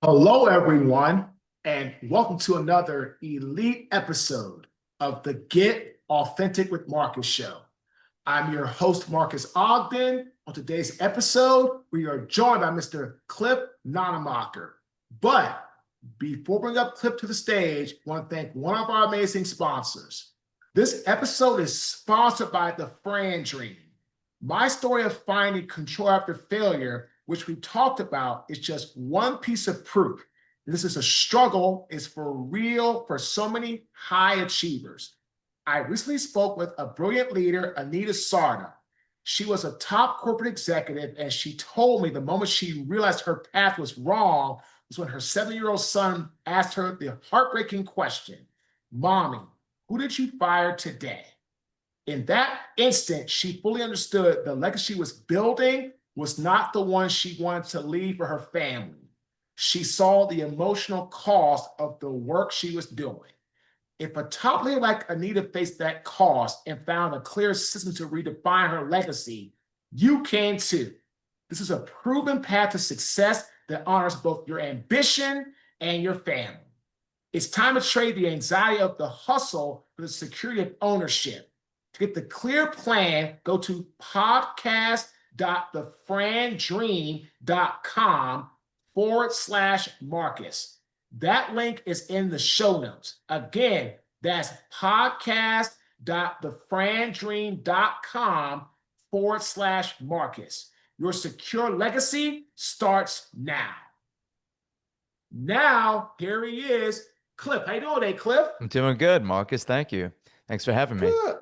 Hello, everyone, and welcome to another elite episode of the Get Authentic with Marcus show. I'm your host, Marques Ogden. On today's episode, we are joined by Mr. Cliff Nonnenmacher. But before we bring up Cliff to the stage, I want to thank one of our amazing sponsors. This episode is sponsored by the Fran Dream. My story of finding control after failure, which we talked about, is just one piece of proof. This is a struggle, is for real for so many high achievers. I recently spoke with a brilliant leader, Anita Sarda. She was a top corporate executive, and she told me the moment she realized her path was wrong was when her 7-year-old son asked her the heartbreaking question, Mommy, who did you fire today? In that instant, she fully understood the legacy she was building was not the one she wanted to leave for her family. She saw the emotional cost of the work she was doing. If a top leader like Anita faced that cost and found a clear system to redefine her legacy, you can too. This is a proven path to success that honors both your ambition and your family. It's time to trade the anxiety of the hustle for the security of ownership. To get the clear plan, go to podcast.thefrandream.com/Marcus. That link is in the show notes. Again, that's podcast.thefrandream.com/Marcus. Your secure legacy starts now. Now, here he is. Cliff, how you doing today, Cliff? I'm doing good, Marcus. Thank you. Thanks for having me. Good.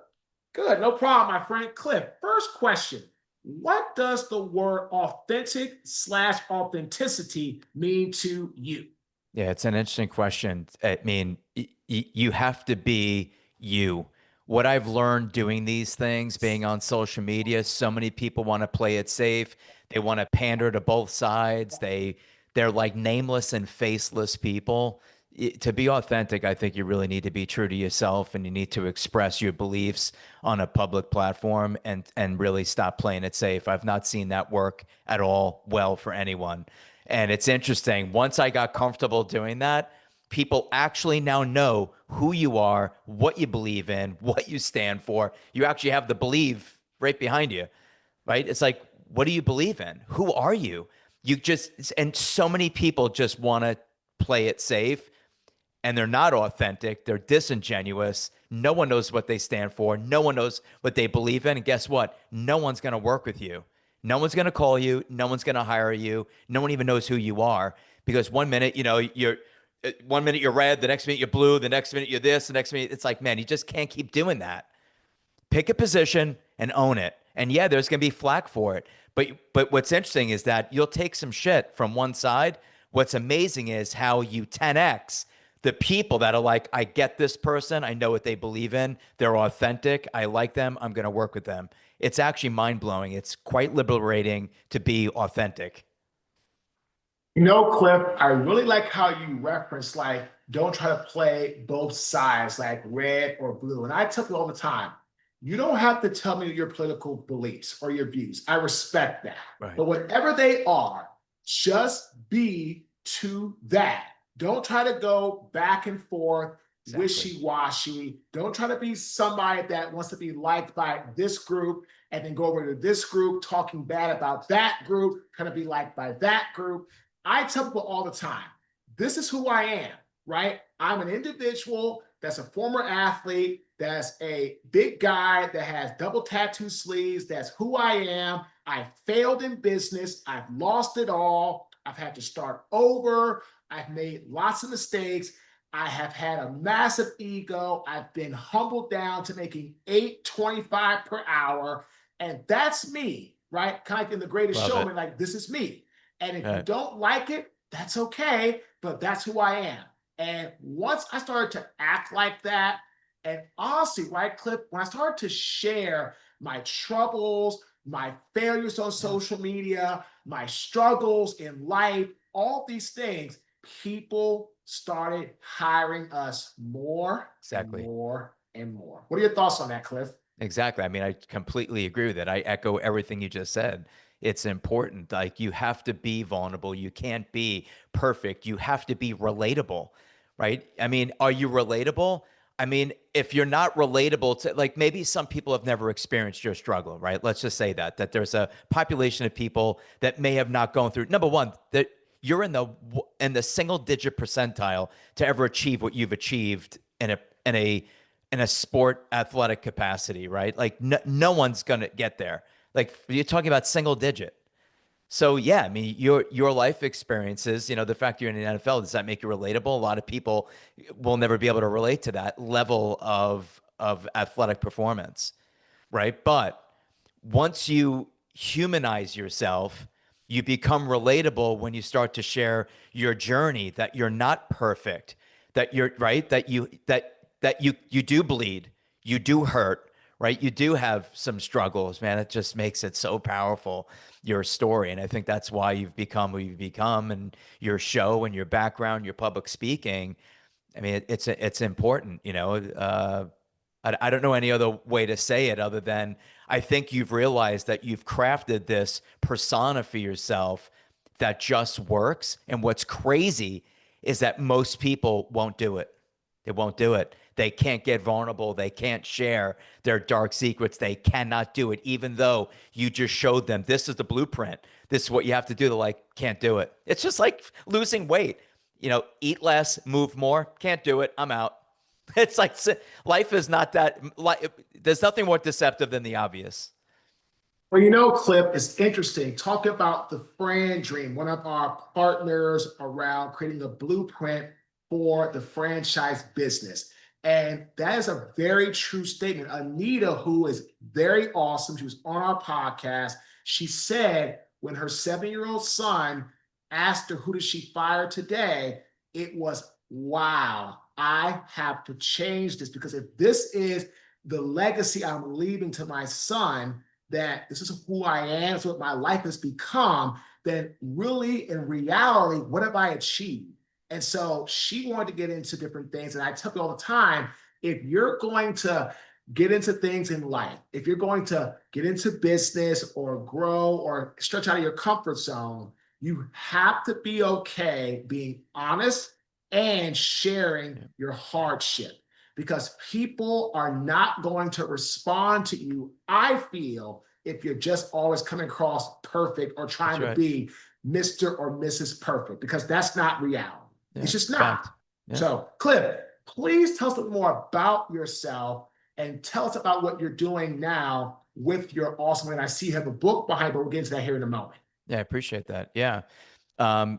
Good. No problem, my friend. Cliff, first question. What does the word authentic/authenticity mean to you? Yeah, it's an interesting question. I mean, you have to be you. What I've learned doing these things, being on social media, so many people want to play it safe. They want to pander to both sides. They're like nameless and faceless people. To be authentic, I think you really need to be true to yourself and you need to express your beliefs on a public platform and really stop playing it safe. I've not seen that work at all well for anyone. And it's interesting. Once I got comfortable doing that, people actually now know who you are, what you believe in, what you stand for. You actually have the belief right behind you, right? It's like, what do you believe in? Who are you? You just, and so many people just want to play it safe and they're not authentic. They're disingenuous. No one knows what they stand for. No one knows what they believe in. And guess what? No one's going to work with you. No one's going to call you. No one's going to hire you. No one even knows who you are because one minute, one minute you're red, the next minute you're blue, the next minute you're this, the next minute it's like, man, you just can't keep doing that. Pick a position and own it. And yeah, there's going to be flack for it. But what's interesting is that you'll take some shit from one side. What's amazing is how you 10x the people that are like, I get this person. I know what they believe in. They're authentic. I like them. I'm going to work with them. It's actually mind blowing. It's quite liberating to be authentic. Cliff, I really like how you reference, like, don't try to play both sides, like red or blue. And I tell people all the time, you don't have to tell me your political beliefs or your views. I respect that. Right. But whatever they are, just be to that. Don't try to go back and forth, Exactly. wishy-washy. Don't try to be somebody that wants to be liked by this group and then go over to this group talking bad about that group, trying to be liked by that group. I tell people all the time, this is who I am, right? I'm an individual that's a former athlete, that's a big guy that has double tattoo sleeves. That's who I am. I failed in business. I've lost it all. I've had to start over. I've made lots of mistakes. I have had a massive ego. I've been humbled down to making $8.25 per hour. And that's me, right? Kind of like in The Greatest Love it. Showman, like, this is me. And if you Right. don't like it, that's okay, but that's who I am. And once I started to act like that, and honestly, right, Cliff, when I started to share my troubles, my failures on Yeah. social media, my struggles in life, all these things, people started hiring us more and Exactly. more and more. What are your thoughts on that, Cliff? Exactly. I mean, I completely agree with it. I echo everything you just said. it's important. Like you have to be vulnerable. You can't be perfect. You have to be relatable, right? I mean, are you relatable? I mean, if you're not relatable to, like, maybe some people have never experienced your struggle, right? Let's just say that there's a population of people that may have not gone through. Number one, that you're in the single digit percentile to ever achieve what you've achieved in a sport athletic capacity, right? Like no one's gonna get there. Like you're talking about single digit. So yeah, I mean, your life experiences, the fact you're in the NFL, does that make you relatable? A lot of people will never be able to relate to that level of athletic performance, right? But once you humanize yourself, you become relatable when you start to share your journey, that you're not perfect, that you're right, that you do bleed, you do hurt, right? You do have some struggles, man. It just makes it so powerful, your story. And I think that's why you've become who you've become, and your show and your background, your public speaking. I mean, it's important, I don't know any other way to say it other than I think you've realized that you've crafted this persona for yourself that just works. And what's crazy is that most people won't do it. They won't do it. They can't get vulnerable. They can't share their dark secrets. They cannot do it, even though you just showed them this is the blueprint. This is what you have to do. They're like, can't do it. It's just like losing weight. Eat less, move more. Can't do it. I'm out. It's like life is not that. There's nothing more deceptive than the obvious. Well, Cliff, it's interesting. Talk about the Fran Dream, one of our partners around creating a blueprint for the franchise business. And that is a very true statement. Anita, who is very awesome, she was on our podcast. She said when her 7-year-old son asked her, who did she fire today? It was, wow, I have to change this, because if this is the legacy I'm leaving to my son, that this is who I am, this is what my life has become, then really in reality, what have I achieved? And so she wanted to get into different things. And I tell you all the time, if you're going to get into things in life, if you're going to get into business or grow or stretch out of your comfort zone, you have to be okay being honest and sharing your hardship, because people are not going to respond to you, I feel, if you're just always coming across perfect or trying to be Mr. or Mrs. Perfect, because that's not reality. Yeah, it's just not. fact. Yeah. So, Cliff, please tell us a little more about yourself and tell us about what you're doing now with your awesome. And I see you have a book behind, but we'll get into that here in a moment. Yeah, I appreciate that. Yeah.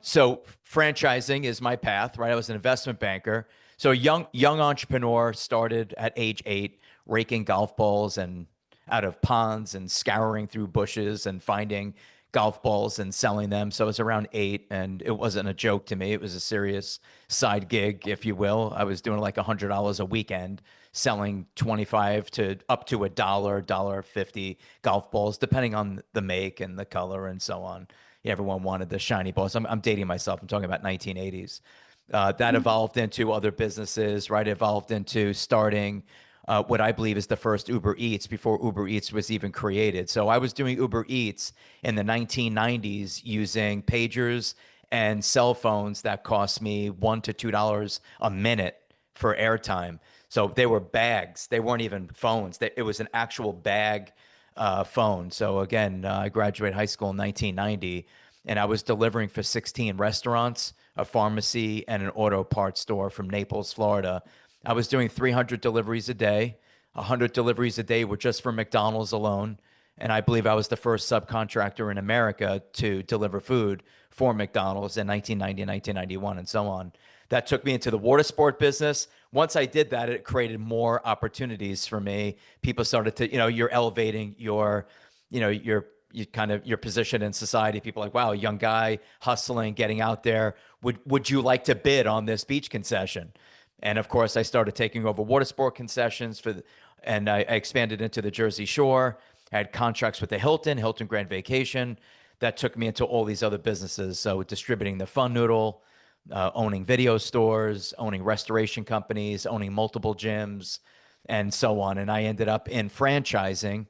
So franchising is my path, right? I was an investment banker. So young entrepreneur, started at age 8, raking golf balls and out of ponds and scouring through bushes and finding golf balls and selling them. So I was around 8, and it wasn't a joke to me. It was a serious side gig, if you will. I was doing like $100 a weekend, selling 25 to up to $1.50 golf balls, depending on the make and the color and so on. Everyone wanted the shiny balls. I'm dating myself. I'm talking about 1980s. That evolved into other businesses, right? Evolved into starting what I believe is the first Uber Eats before Uber Eats was even created. So I was doing Uber Eats in the 1990s using pagers and cell phones that cost me $1 to $2 a minute for airtime. So they were bags. They weren't even phones. It was an actual bag phone. So again, I graduated high school in 1990, and I was delivering for 16 restaurants, a pharmacy, and an auto parts store from Naples, Florida. I was doing 300 deliveries a day. 100 deliveries a day were just for McDonald's alone. And I believe I was the first subcontractor in America to deliver food for McDonald's in 1990 and 1991 and so on. That took me into the water sport business. Once I did that, it created more opportunities for me. People started to, you're elevating your position in society. People are like, wow, young guy hustling, getting out there. Would you like to bid on this beach concession? And of course, I started taking over water sport concessions and I expanded into the Jersey Shore. I had contracts with the Hilton Grand Vacation. That took me into all these other businesses. So distributing the Fun Noodle, owning video stores, owning restoration companies, owning multiple gyms, and so on. And I ended up in franchising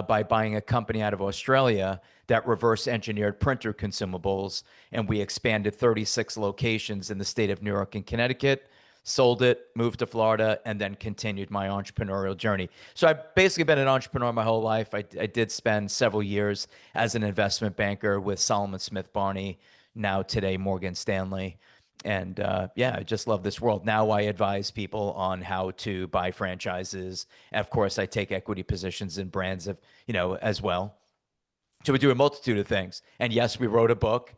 by buying a company out of Australia that reverse engineered printer consumables. And we expanded 36 locations in the state of New York and Connecticut, sold it, moved to Florida, and then continued my entrepreneurial journey. So I've basically been an entrepreneur my whole life. I did spend several years as an investment banker with Solomon Smith Barney, now today Morgan Stanley. And yeah, I just love this world. Now I advise people on how to buy franchises. And of course, I take equity positions in brands of, as well. So we do a multitude of things. And yes, we wrote a book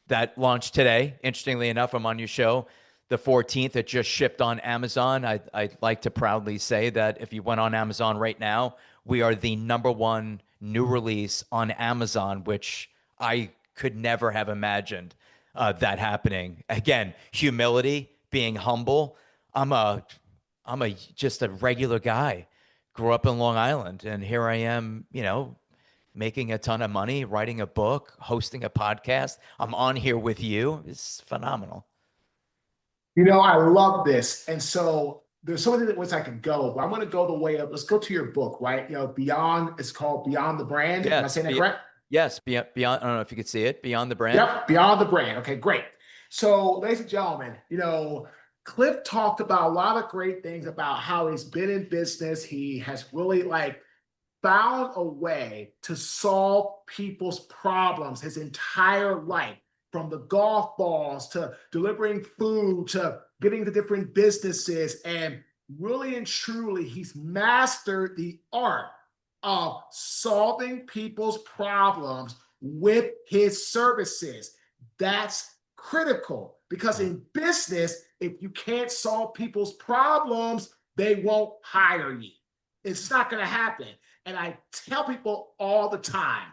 that launched today. Interestingly enough, I'm on your show the 14th. It just shipped on Amazon. I'd like to proudly say that if you went on Amazon right now, we are the #1 new release on Amazon, which I could never have imagined that happening. Again, humility, being humble. I'm just a regular guy. Grew up in Long Island, and here I am, making a ton of money, writing a book, hosting a podcast. I'm on here with you. It's phenomenal. I love this. And so there's so many ways I can go, but I'm going to go the way of, let's go to your book, right? It's called Beyond the Brand. Am I saying that correct? Yes, beyond. I don't know if you could see it. Beyond the Brand. Yep, Beyond the Brand. Okay, great. So, ladies and gentlemen, Cliff talked about a lot of great things about how he's been in business. He has really found a way to solve people's problems his entire life, from the golf balls to delivering food to getting to different businesses. And really and truly, he's mastered the art of solving people's problems with his services. That's critical, because in business, if you can't solve people's problems, they won't hire you. It's not going to happen. And I tell people all the time,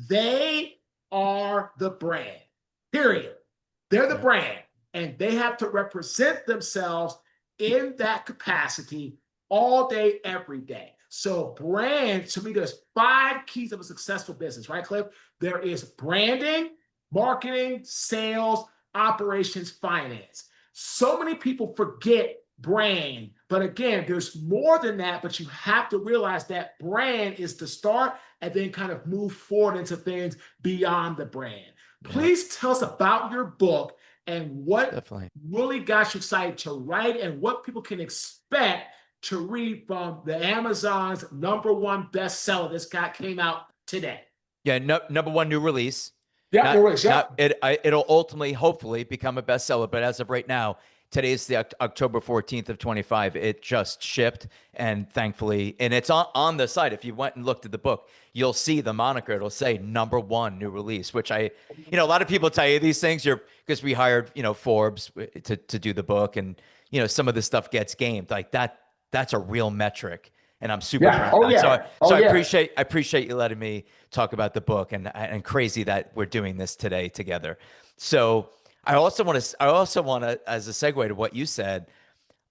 they are the brand, period. They're the brand, and they have to represent themselves in that capacity all day, every day. So brand, to me, there's 5 keys of a successful business, right, Cliff? There is branding, marketing, sales, operations, finance. So many people forget brand, but again, there's more than that, but you have to realize that brand is the start and then kind of move forward into things beyond the brand. Please tell us about your book and what really got you excited to write, and what people can expect to read from the Amazon's #1 bestseller. This guy came out today. Yeah, #1 new release. Yeah, new release. Yeah, it'll ultimately, hopefully, become a bestseller. But as of right now, today's the October 14th of 25. It just shipped, and thankfully, and it's on the site. If you went and looked at the book, you'll see the moniker. It'll say #1 new release, which a lot of people tell you these things. Because we hired, Forbes to do the book, and some of the stuff gets gamed like that. That's a real metric, and I'm super proud of that. So I appreciate you letting me talk about the book, and crazy that we're doing this today together. So I also want to, as a segue to what you said,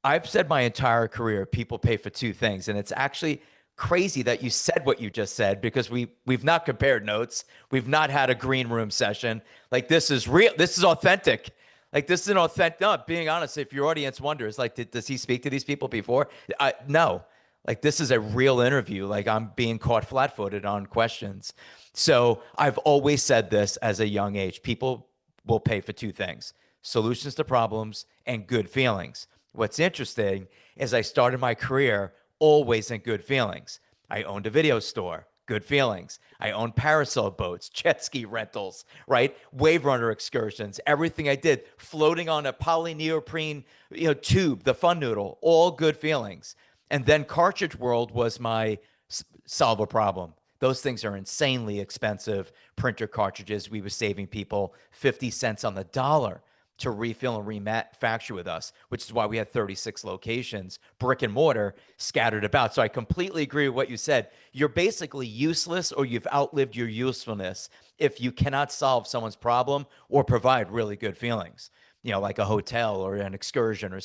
I've said my entire career, people pay for 2 things. And it's actually crazy that you said what you just said, because we've not compared notes. We've not had a green room session. This is real. This is authentic. This is an authentic, no, being honest, if your audience wonders, does he speak to these people before? No. This is a real interview. I'm being caught flat-footed on questions. So I've always said this as a young age. People will pay for 2 things: solutions to problems and good feelings. What's interesting is I started my career always in good feelings. I owned a video store, good feelings. I owned parasol boats, jet ski rentals, right? Wave runner excursions, everything I did, floating on a polyneoprene, tube, the fun noodle, all good feelings. And then Cartridge World was my solve a problem. Those things are insanely expensive. Printer cartridges, we were saving people 50 cents on the dollar to refill and remanufacture with us, which is why we had 36 locations, brick and mortar, scattered about. So I completely agree with what you said. You're basically useless, or you've outlived your usefulness, if you cannot solve someone's problem or provide really good feelings, like a hotel or an excursion or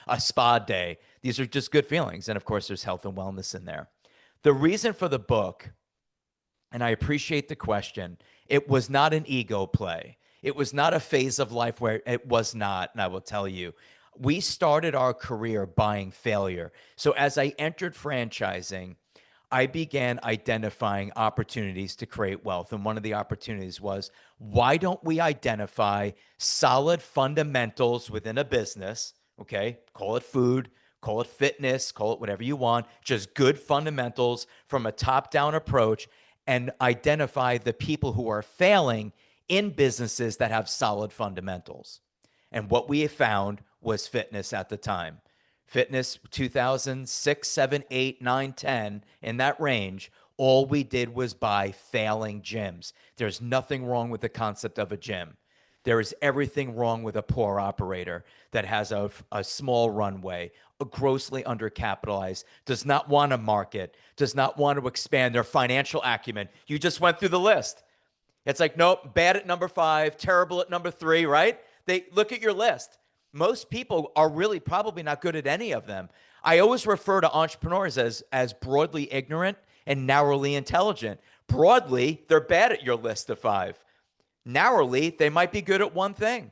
a spa day. These are just good feelings. And of course, there's health and wellness in there. The reason for the book, and I appreciate the question, it was not an ego play. It was not a phase of life where it was not, and I will tell you. We started our career buying failure. So as I entered franchising, I began identifying opportunities to create wealth. And one of the opportunities was, why don't we identify solid fundamentals within a business? Okay, call it food, call it fitness, call it whatever you want, just good fundamentals from a top-down approach, and identify the people who are failing in businesses that have solid fundamentals. And what we found was fitness at the time. Fitness 2006, 7, 8, 9, 10, in that range, all we did was buy failing gyms. There's nothing wrong with the concept of a gym. There is everything wrong with a poor operator that has a small runway, a grossly undercapitalized, does not want to market, does not want to expand their financial acumen. You just went through the list. It's like, nope, bad at number 5, terrible at number 3, right? They look at your list. Most people are really probably not good at any of them. I always refer to entrepreneurs as broadly ignorant and narrowly intelligent. Broadly, they're bad at your list of 5. Narrowly, they might be good at one thing.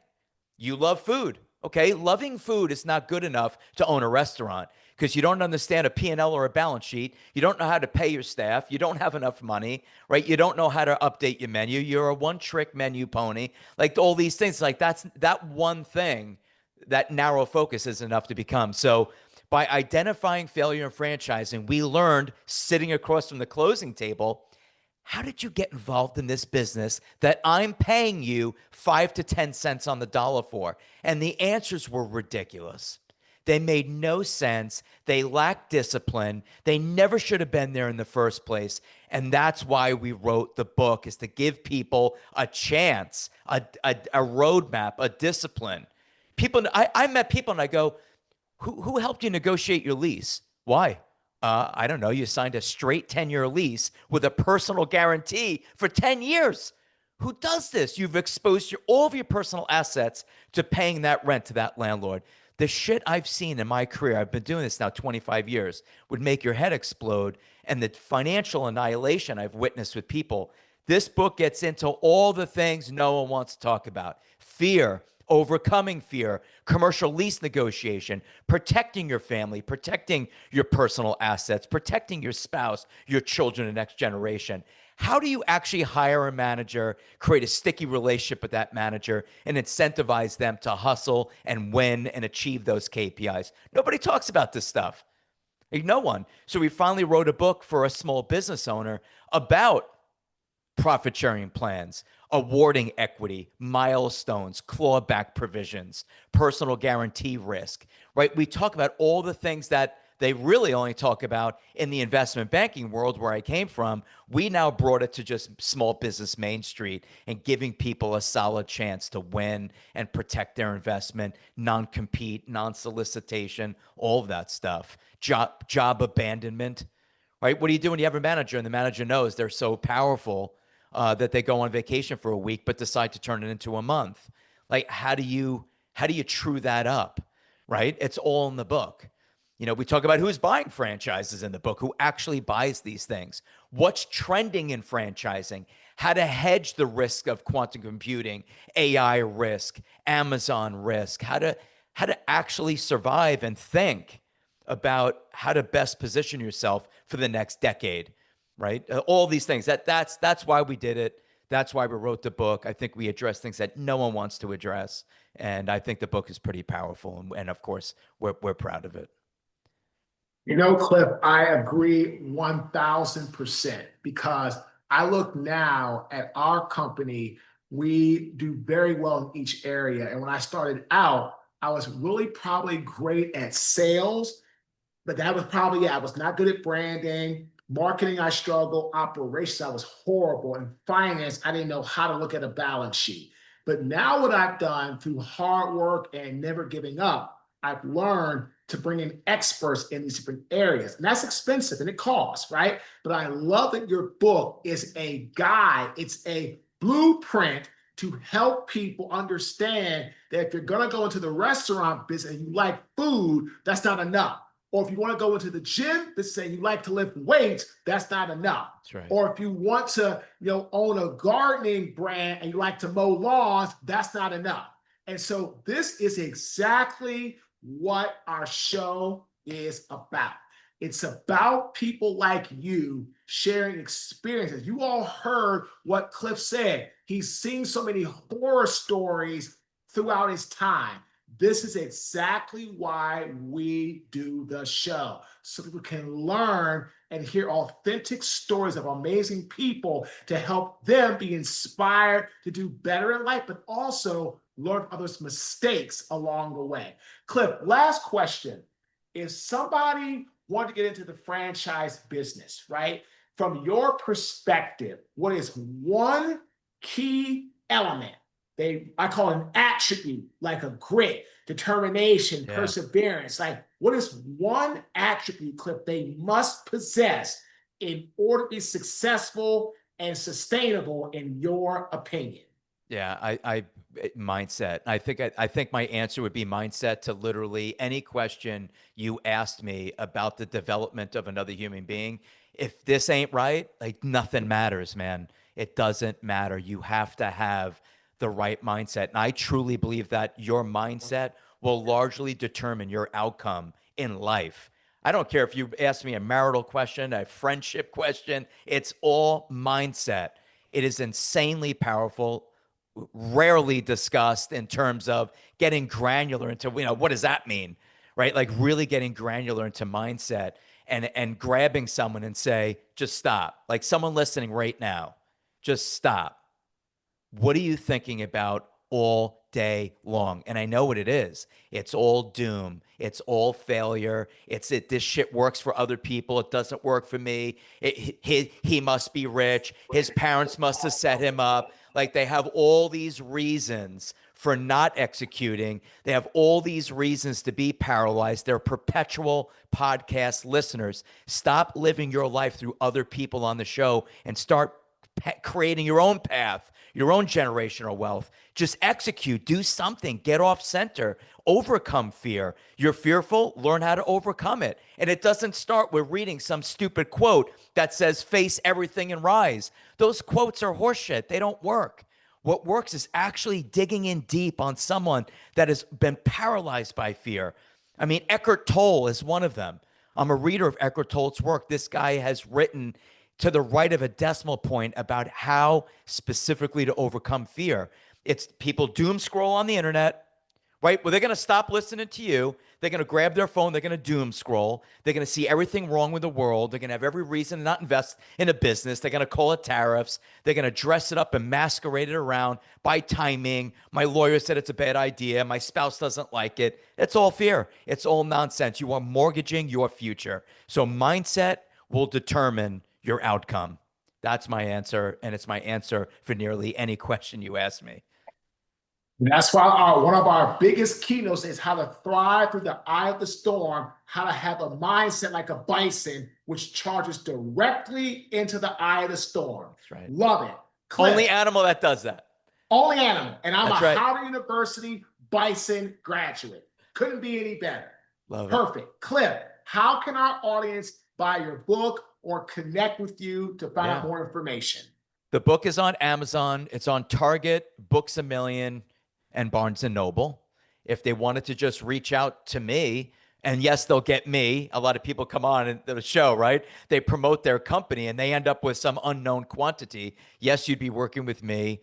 You love food. Okay, loving food is not good enough to own a restaurant because you don't understand a P&L or a balance sheet. You don't know how to pay your staff. You don't have enough money, right? You don't know how to update your menu. You're a one-trick menu pony. Like all these things, like that one thing, that narrow focus is enough to become. So by identifying failure in franchising, we learned sitting across from the closing table, how did you get involved in this business that I'm paying you 5 to 10 cents on the dollar for? And the answers were ridiculous. They made no sense. They lacked discipline. They never should have been there in the first place. And that's why we wrote the book, is to give people a chance, a roadmap, a discipline. People, I met people and I go, who helped you negotiate your lease? Why? I don't know. You signed a straight 10-year lease with a personal guarantee for 10 years. Who does this? You've exposed all of your personal assets to paying that rent to that landlord. The shit I've seen in my career, I've been doing this now 25 years, would make your head explode. And the financial annihilation I've witnessed with people. This book gets into all the things no one wants to talk about. Fear, overcoming fear, commercial lease negotiation, protecting your family, protecting your personal assets, protecting your spouse, your children, the next generation. How do you actually hire a manager, create a sticky relationship with that manager, and incentivize them to hustle and win and achieve those KPIs? Nobody talks about this stuff. Like, no one. So we finally wrote a book for a small business owner about profit sharing plans, awarding equity, milestones, clawback provisions, personal guarantee risk, right? We talk about all the things that they really only talk about in the investment banking world where I came from. We now brought it to just small business Main Street and giving people a solid chance to win and protect their investment, non-compete, non-solicitation, all of that stuff. Job abandonment, right? What do you do when you have a manager and the manager knows they're so powerful that they go on vacation for a week, but decide to turn it into a month? Like, how do you true that up, right? It's all in the book. You know, we talk about who's buying franchises in the book, who actually buys these things, what's trending in franchising, how to hedge the risk of quantum computing, AI risk, Amazon risk, how to actually survive and think about how to best position yourself for the next decade. Right? All these things. That's why we did it. That's why we wrote the book. I think we address things that no one wants to address. And I think the book is pretty powerful. And of course, we're proud of it. You know, Cliff, I agree 1000% because I look now at our company. We do very well in each area. And when I started out, I was really probably great at sales, but that was probably, I was not good at branding. Marketing, I struggled. Operations, I was horrible. And finance, I didn't know how to look at a balance sheet. But now what I've done through hard work and never giving up, I've learned to bring in experts in these different areas. And that's expensive and it costs, right? But I love that your book is a guide. It's a blueprint to help people understand that if you're going to go into the restaurant business and you like food, that's not enough. Or if you want to go into the gym to say you like to lift weights, that's not enough. That's right. Or if you want to, own a gardening brand and you like to mow lawns, that's not enough. And so this is exactly what our show is about. It's about people like you sharing experiences. You all heard what Cliff said. He's seen so many horror stories throughout his time. This is exactly why we do the show, so people can learn and hear authentic stories of amazing people to help them be inspired to do better in life, but also learn others' mistakes along the way. Cliff, last question. If somebody wanted to get into the franchise business, right? From your perspective, what is one key element? I call it an attribute, like a grit, determination, Yeah. perseverance. Like, what is one attribute, Cliff, they must possess in order to be successful and sustainable, in your opinion? Yeah, mindset. I think my answer would be mindset to literally any question you asked me about the development of another human being. If this ain't right, like nothing matters, man. It doesn't matter. You have to have the right mindset. And I truly believe that your mindset will largely determine your outcome in life. I don't care if you ask me a marital question, a friendship question, it's all mindset. It is insanely powerful, rarely discussed in terms of getting granular into, what does that mean, right? Like really getting granular into mindset and grabbing someone and say, just stop. Like someone listening right now, just stop. What are you thinking about all day long? And I know what it is. It's all doom. It's all failure. This shit works for other people. It doesn't work for me. He must be rich. His parents must have set him up. Like they have all these reasons for not executing. They have all these reasons to be paralyzed. They're perpetual podcast listeners. Stop living your life through other people on the show and start creating your own path, your own generational wealth. Just execute, do something, get off center, overcome fear. You're fearful, learn how to overcome it. And it doesn't start with reading some stupid quote that says, face everything and rise. Those quotes are horseshit. They don't work. What works is actually digging in deep on someone that has been paralyzed by fear. I mean, Eckhart Tolle is one of them. I'm a reader of Eckhart Tolle's work. This guy has written to the right of a decimal point about how specifically to overcome fear. It's people doom scroll on the internet, right? Well, they're going to stop listening to you. They're going to grab their phone. They're going to doom scroll. They're going to see everything wrong with the world. They're going to have every reason to not invest in a business. They're going to call it tariffs. They're going to dress it up and masquerade it around by timing. My lawyer said it's a bad idea. My spouse doesn't like it. It's all fear. It's all nonsense. You are mortgaging your future. So mindset will determine your outcome. That's my answer, and it's my answer for nearly any question you ask me. That's why one of our biggest keynotes is how to thrive through the eye of the storm, how to have a mindset like a bison, which charges directly into the eye of the storm. That's right. Love it. Cliff, only animal that does that. Only animal. And I'm That's a right. Howard University bison graduate. Couldn't be any better. Love Perfect. it. Cliff, how can our audience buy your book or connect with you to find out more information? The book is on Amazon. It's on Target, Books A Million, and Barnes and Noble. If they wanted to just reach out to me, and yes, they'll get me. A lot of people come on the show, right? They promote their company and they end up with some unknown quantity. Yes, you'd be working with me.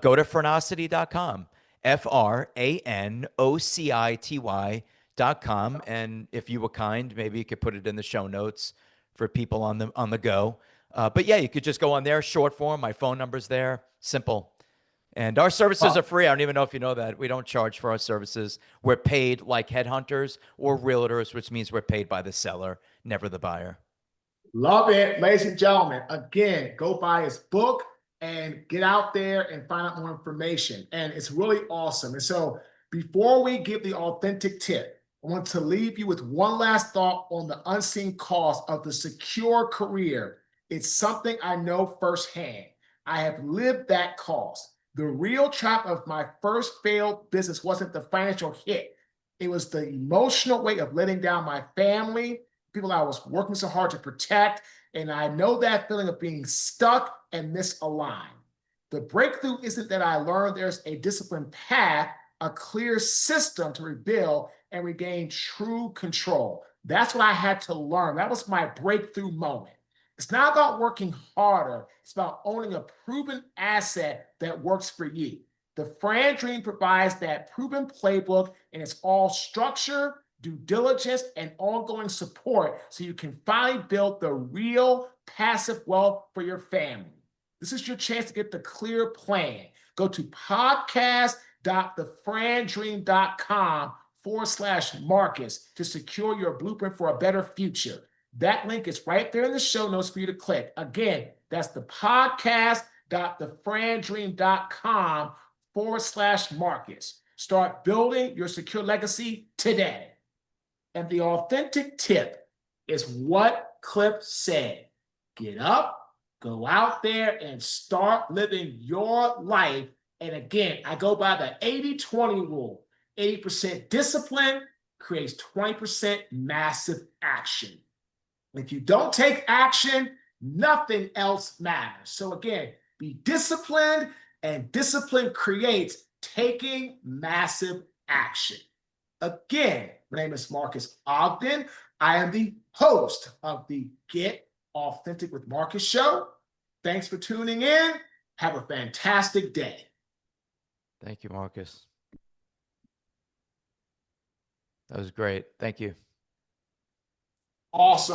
Go to Franocity.com, FRANOCITY.com. And if you were kind, maybe you could put it in the show notes for people on the go. But yeah, you could just go on there, short form. My phone number's there. Simple. And our services are free. I don't even know if you know that. We don't charge for our services. We're paid like headhunters or realtors, which means we're paid by the seller, never the buyer. Love it. Ladies and gentlemen, again, go buy his book and get out there and find out more information. And it's really awesome. And so before we give the authentic tip, I want to leave you with one last thought on the unseen cost of the secure career. It's something I know firsthand. I have lived that cost. The real trap of my first failed business wasn't the financial hit. It was the emotional weight of letting down my family, people I was working so hard to protect. And I know that feeling of being stuck and misaligned. The breakthrough isn't that I learned there's a disciplined path, a clear system to rebuild and regain true control. That's what I had to learn. That was my breakthrough moment. It's not about working harder. It's about owning a proven asset that works for you. The Fran Dream provides that proven playbook, and it's all structure, due diligence, and ongoing support so you can finally build the real passive wealth for your family. This is your chance to get the clear plan. Go to podcast.thefrandream.com/Marcus to secure your blueprint for a better future. That link is right there in the show notes for you to click. Again, that's the podcast.thefrandream.com/Marcus. Start building your secure legacy today. And the authentic tip is what Cliff said. Get up, go out there, and start living your life. And again, I go by the 80-20 rule. 80% discipline creates 20% massive action. If you don't take action, nothing else matters. So again, be disciplined, and discipline creates taking massive action. Again, my name is Marques Ogden. I am the host of the Get Authentic with Marcus show. Thanks for tuning in. Have a fantastic day. Thank you, Marcus. That was great. Thank you. Awesome.